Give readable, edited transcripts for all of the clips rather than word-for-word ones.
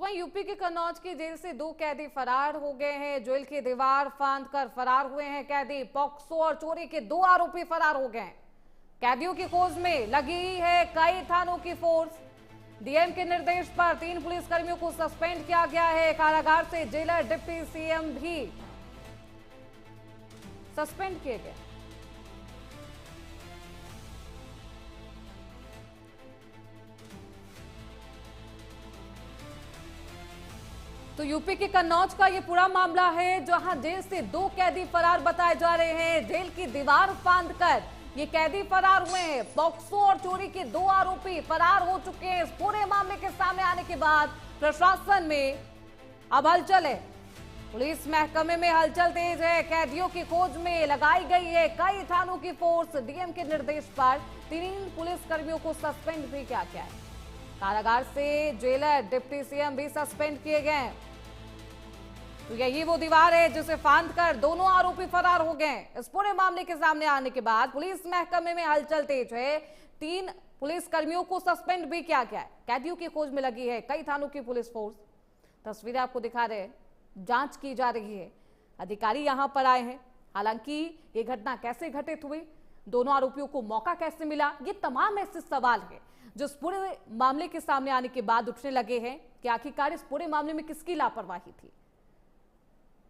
वहीं यूपी के कन्नौज की जेल से 2 कैदी फरार हो गए हैं। जेल की दीवार फांदकर फरार हुए हैं कैदी। पॉक्सो और चोरी के 2 आरोपी फरार हो गए हैं। कैदियों की खोज में लगी है कई थानों की फोर्स। डीएम के निर्देश पर 3 पुलिसकर्मियों को सस्पेंड किया गया है। कारागार से जेलर, डिप्टी सीएम भी सस्पेंड किए गए। तो यूपी के कन्नौज का ये पूरा मामला है, जहां जेल से 2 कैदी फरार बताए जा रहे हैं। जेल की दीवार फांदकर ये कैदी फरार हुए हैं। पॉक्सो और चोरी के 2 आरोपी फरार हो चुके हैं। इस पूरे मामले के सामने आने के बाद प्रशासन में अब हलचल है। पुलिस महकमे में हलचल तेज है। कैदियों की खोज में लगाई गई है कई थानों की फोर्स। डीएम के निर्देश पर 3 पुलिसकर्मियों को सस्पेंड भी किया गया है। कारागार से जेलर, डिप्टी सीएम भी सस्पेंड किए गए हैं। तो यही वो दीवार है जिसे फांदकर दोनों आरोपी फरार हो गए। इस पूरे मामले के सामने आने के बाद पुलिस महकमे में हलचल तेज है। 3 पुलिसकर्मियों को सस्पेंड भी किया गया है। कैदियों की खोज में लगी है कई थानों की पुलिस फोर्स। तस्वीरें आपको दिखा रहे हैं। जांच की जा रही है। अधिकारी यहां पर आए हैं। हालांकि ये घटना कैसे घटित हुई, दोनों आरोपियों को मौका कैसे मिला, ये तमाम ऐसे सवाल है जो इस पूरे मामले के सामने आने के बाद उठने लगे हैं कि आखिरकार इस पूरे मामले में किसकी लापरवाही थी।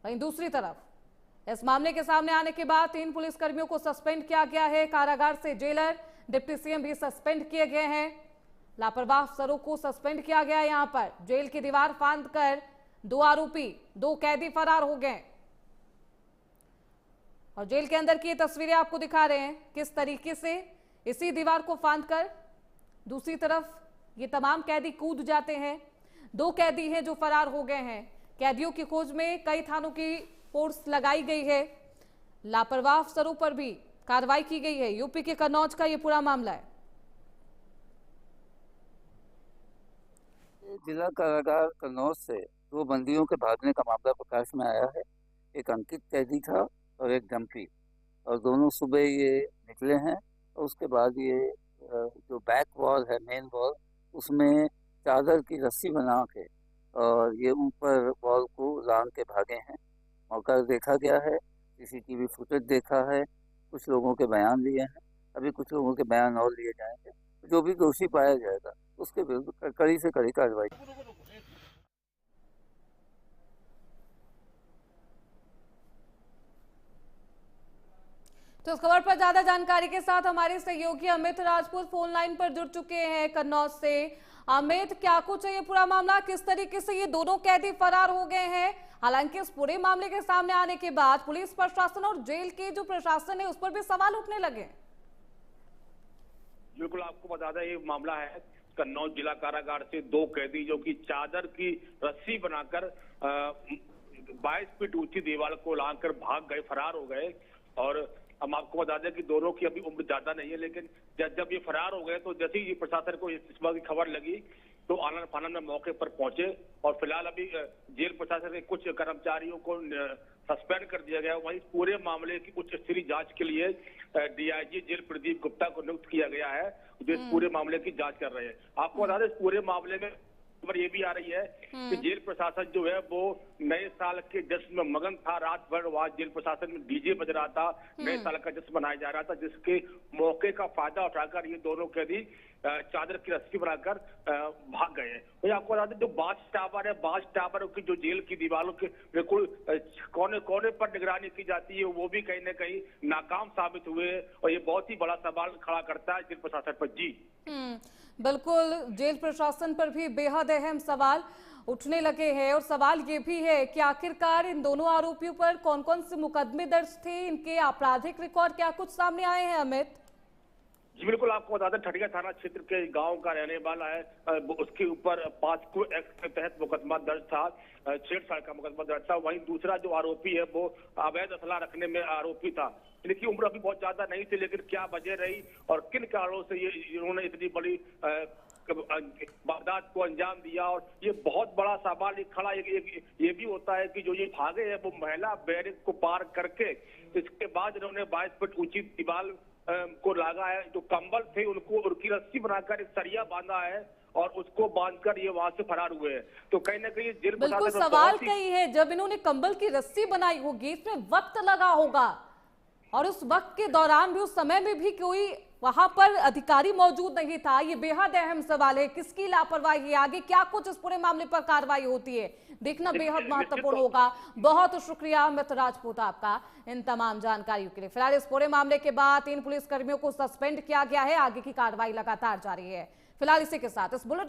वहीं दूसरी तरफ इस मामले के सामने आने के बाद 3 पुलिसकर्मियों को सस्पेंड किया गया है। कारागार से जेलर, डिप्टी सीएम भी सस्पेंड किए गए हैं। लापरवाह अफसरों को सस्पेंड किया गया है। यहां पर जेल की दीवार फांदकर 2 आरोपी, 2 कैदी फरार हो गए और जेल के अंदर की तस्वीरें आपको दिखा रहे हैं किस तरीके से इसी दीवार को फांदकर दूसरी तरफ ये तमाम कैदी कूद जाते हैं। 2 कैदी हैं जो फरार हो गए हैं। कैदियों की खोज में कई थानों की फोर्स लगाई गई है। लापरवाह अफसरों पर भी कार्रवाई की गई है। यूपी के कन्नौज का ये पूरा मामला है। जिला कारागार कन्नौज से 2 बंदियों के भागने का मामला प्रकाश में आया है। एक अंकित कैदी था और एक डम्पी, और दोनों सुबह ये निकले हैं। और उसके बाद ये जो बैक वॉल है, मेन वॉल, उसमें चादर की रस्सी बना के और ये ऊपर वॉल को लांग के भागे हैं। मौका देखा गया है, सीसीटीवी फुटेज देखा है, कुछ लोगों के बयान लिए हैं। अभी कुछ लोगों के बयान और लिए जाएंगे। जो भी दोषी पाया जाएगा उसके विरुद्ध कड़ी से कड़ी कार्रवाई। तो इस खबर पर ज्यादा जानकारी के साथ हमारे सहयोगी अमित राजपूत फोन लाइन पर जुड़ चुके हैं कन्नौज से। अमित, क्या कुछ है ये पूरा मामला, किस तरीके से ये दोनों कैदी फरार हो गए हैं? हालांकि इस पूरे मामले के सामने आने के बाद पुलिस प्रशासन और जेल के जो प्रशासन है उस पर भी सवाल उठने लगे। बिल्कुल, आपको बता दें ये मामला है कन्नौज जिला कारागार से 2 कैदी जो कि चादर की रस्सी बनाकर 22 फीट ऊंची दीवार को लांघकर भाग गए, फरार हो गए। और हम आपको बता दें कि दोनों की अभी उम्र ज्यादा नहीं है, लेकिन जब ये फरार हो गए तो जैसे ही प्रशासन को इस बात की खबर लगी तो आनंद फानंद में मौके पर पहुंचे। और फिलहाल अभी जेल प्रशासन के कुछ कर्मचारियों को सस्पेंड कर दिया गया। वहीं पूरे मामले की उच्च स्तरीय जांच के लिए डीआईजी जेल प्रदीप गुप्ता को नियुक्त किया गया है, जो इस पूरे मामले की जांच कर रहे हैं। आपको बता दें इस पूरे मामले में खबर ये भी आ रही है कि जेल प्रशासन जो है वो नए साल के जश्न में मगन था। रात भर वहां जेल प्रशासन में डीजे बज रहा था, नए साल का जश्न मनाया जा रहा था, जिसके मौके का फायदा उठाकर ये दोनों कैदी चादर की रस्सी बनाकर भाग गए हैं। तो आपको बता दें जो बांस टावर है, बांस टावर की जो जेल की दीवारों के बिल्कुल कोने कोने पर निगरानी की जाती है, वो भी कहीं ना कहीं नाकाम साबित हुए। और ये बहुत ही बड़ा सवाल खड़ा करता है जेल प्रशासन पर। जी बिल्कुल, जेल प्रशासन पर भी बेहद अहम सवाल उठने लगे हैं। और सवाल ये भी है कि आखिरकार इन दोनों आरोपियों पर कौन कौन से मुकदमे दर्ज थे, इनके आपराधिक रिकॉर्ड क्या कुछ सामने आए हैं? अमित जी बिल्कुल, आपको बता दें ठटिया थाना क्षेत्र के गांव का रहने वाला है। उसके ऊपर 5 एक्ट के तहत मुकदमा दर्ज था, 6 का मुकदमा दर्ज था। वहीं दूसरा जो आरोपी है वो अवैध असला रखने में आरोपी था। इनकी उम्र अभी बहुत ज्यादा नहीं थी, लेकिन क्या वजह रही और किन कारणों से ये इन्होंने इतनी बड़ी वारदात को अंजाम दिया। और ये बहुत बड़ा सवाल एक खड़ा ये भी होता है कि जो ये भागे हैं वो महिला बैरिक को पार करके इसके बाद इन्होंने 22 फीट ऊंची दीवार को लागा है। जो कंबल थे उनको उनकी रस्सी बनाकर एक सरिया बांधा है और उसको बांधकर ये वहां से फरार हुए हैं। तो कहीं ना कहीं जेल बिल्कुल प्रशासन में सवाल बहुत ही कई है, जब इन्होंने कंबल की रस्सी बनाई होगी इसमें वक्त लगा होगा, और उस वक्त के दौरान भी, उस समय में भी कोई वहां पर अधिकारी मौजूद नहीं था। ये बेहद अहम सवाल है, किसकी लापरवाही है, आगे क्या कुछ इस पूरे मामले पर कार्रवाई होती है, देखना बेहद महत्वपूर्ण होगा। बहुत शुक्रिया अमित राजपूत आपका इन तमाम जानकारियों के लिए। फिलहाल इस पूरे मामले के बाद 3 पुलिसकर्मियों को सस्पेंड किया गया है, आगे की कार्रवाई लगातार जारी है। फिलहाल इसी के साथ इस बुलेटिन